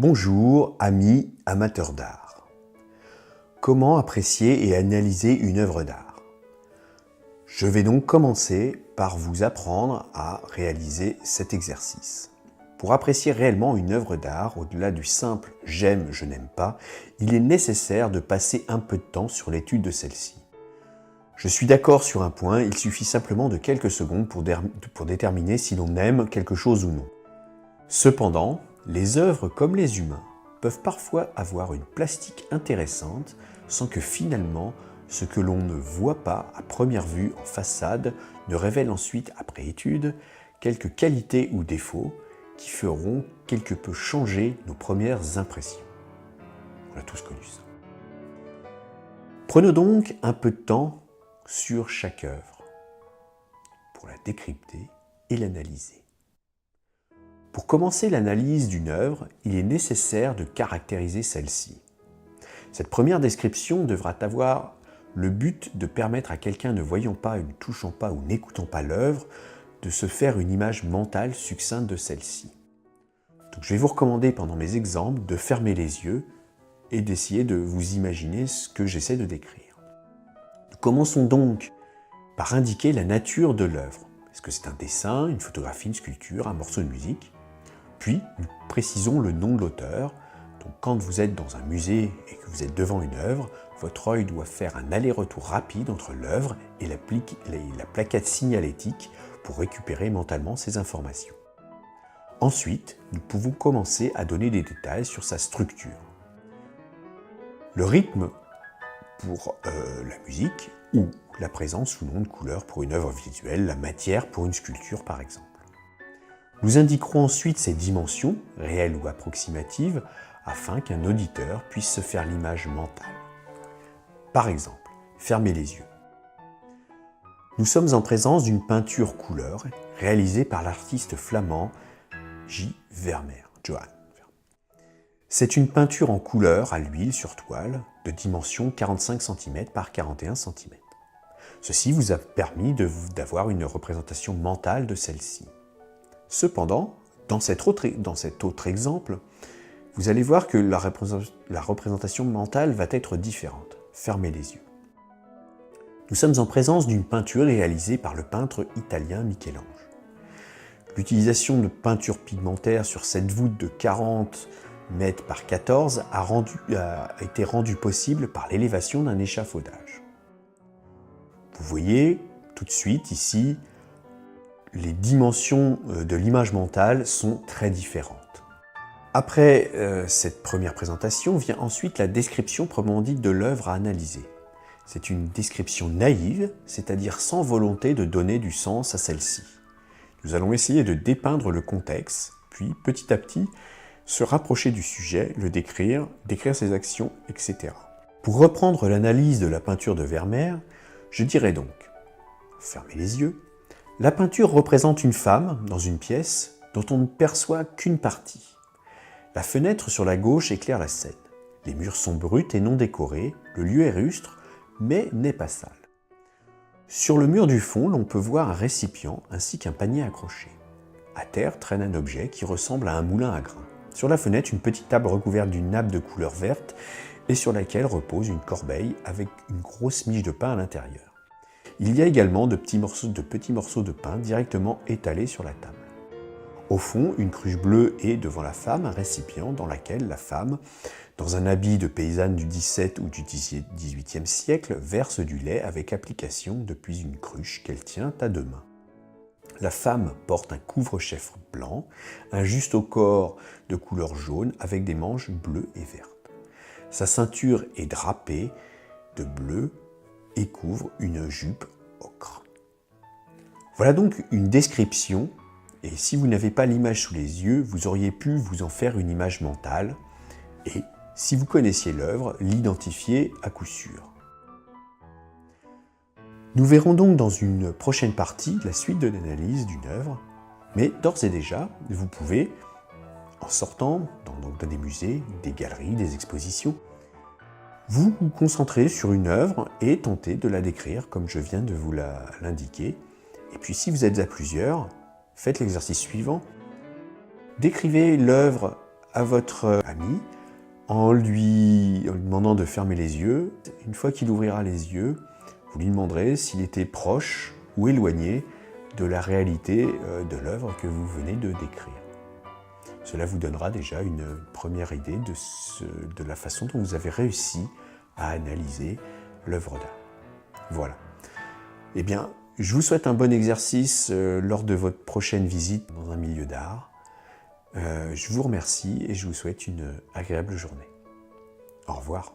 Bonjour, amis amateurs d'art. Comment apprécier et analyser une œuvre d'art? Je vais donc commencer par vous apprendre à réaliser cet exercice. Pour apprécier réellement une œuvre d'art, au-delà du simple « j'aime, je n'aime pas », il est nécessaire de passer un peu de temps sur l'étude de celle-ci. Je suis d'accord sur un point, il suffit simplement de quelques secondes pour déterminer si l'on aime quelque chose ou non. Cependant, les œuvres comme les humains peuvent parfois avoir une plastique intéressante sans que finalement ce que l'on ne voit pas à première vue en façade ne révèle ensuite, après étude, quelques qualités ou défauts qui feront quelque peu changer nos premières impressions. On a tous connu ça. Prenons donc un peu de temps sur chaque œuvre pour la décrypter et l'analyser. Pour commencer l'analyse d'une œuvre, il est nécessaire de caractériser celle-ci. Cette première description devra avoir le but de permettre à quelqu'un ne voyant pas, ne touchant pas ou n'écoutant pas l'œuvre de se faire une image mentale succincte de celle-ci. Donc je vais vous recommander pendant mes exemples de fermer les yeux et d'essayer de vous imaginer ce que j'essaie de décrire. Nous commençons donc par indiquer la nature de l'œuvre. Est-ce que c'est un dessin, une photographie, une sculpture, un morceau de musique? Puis, nous précisons le nom de l'auteur. Donc, quand vous êtes dans un musée et que vous êtes devant une œuvre, votre œil doit faire un aller-retour rapide entre l'œuvre et la plaquette signalétique pour récupérer mentalement ces informations. Ensuite, nous pouvons commencer à donner des détails sur sa structure. Le rythme pour la musique ou la présence ou non de couleurs pour une œuvre visuelle, la matière pour une sculpture par exemple. Nous indiquerons ensuite ses dimensions, réelles ou approximatives, afin qu'un auditeur puisse se faire l'image mentale. Par exemple, fermez les yeux. Nous sommes en présence d'une peinture couleur réalisée par l'artiste flamand J. Vermeer, Johan. C'est une peinture en couleur à l'huile sur toile de dimension 45 cm par 41 cm. Ceci vous a permis d'avoir une représentation mentale de celle-ci. Cependant, dans cet autre exemple, vous allez voir que la représentation mentale va être différente. Fermez les yeux. Nous sommes en présence d'une peinture réalisée par le peintre italien Michel-Ange. L'utilisation de peinture pigmentaire sur cette voûte de 40 mètres par 14 a été rendue possible par l'élévation d'un échafaudage. Vous voyez tout de suite ici, les dimensions de l'image mentale sont très différentes. Après cette première présentation vient ensuite la description proprement dite de l'œuvre à analyser. C'est une description naïve, c'est-à-dire sans volonté de donner du sens à celle-ci. Nous allons essayer de dépeindre le contexte, puis petit à petit se rapprocher du sujet, le décrire ses actions, etc. Pour reprendre l'analyse de la peinture de Vermeer, je dirais donc, fermez les yeux. La peinture représente une femme dans une pièce dont on ne perçoit qu'une partie. La fenêtre sur la gauche éclaire la scène. Les murs sont bruts et non décorés, le lieu est rustre, mais n'est pas sale. Sur le mur du fond, l'on peut voir un récipient ainsi qu'un panier accroché. À terre traîne un objet qui ressemble à un moulin à grains. Sur la fenêtre, une petite table recouverte d'une nappe de couleur verte et sur laquelle repose une corbeille avec une grosse miche de pain à l'intérieur. Il y a également de petits morceaux de pain directement étalés sur la table. Au fond, une cruche bleue et devant la femme, un récipient dans lequel la femme, dans un habit de paysanne du XVIIe ou du XVIIIe siècle, verse du lait avec application depuis une cruche qu'elle tient à deux mains. La femme porte un couvre-chef blanc, un juste au corps de couleur jaune avec des manches bleues et vertes. Sa ceinture est drapée de bleu et couvre une jupe ocre. Voilà donc une description, et si vous n'avez pas l'image sous les yeux, vous auriez pu vous en faire une image mentale, et si vous connaissiez l'œuvre, l'identifier à coup sûr. Nous verrons donc dans une prochaine partie la suite de l'analyse d'une œuvre, mais d'ores et déjà, vous pouvez, en sortant dans des musées, des galeries, des expositions, vous vous concentrez sur une œuvre et tentez de la décrire comme je viens de vous l'indiquer. Et puis si vous êtes à plusieurs, faites l'exercice suivant. Décrivez l'œuvre à votre ami en lui demandant de fermer les yeux. Une fois qu'il ouvrira les yeux, vous lui demanderez s'il était proche ou éloigné de la réalité de l'œuvre que vous venez de décrire. Cela vous donnera déjà une première idée de la façon dont vous avez réussi à analyser l'œuvre d'art. Voilà. Eh bien, je vous souhaite un bon exercice lors de votre prochaine visite dans un milieu d'art. Je vous remercie et je vous souhaite une agréable journée. Au revoir.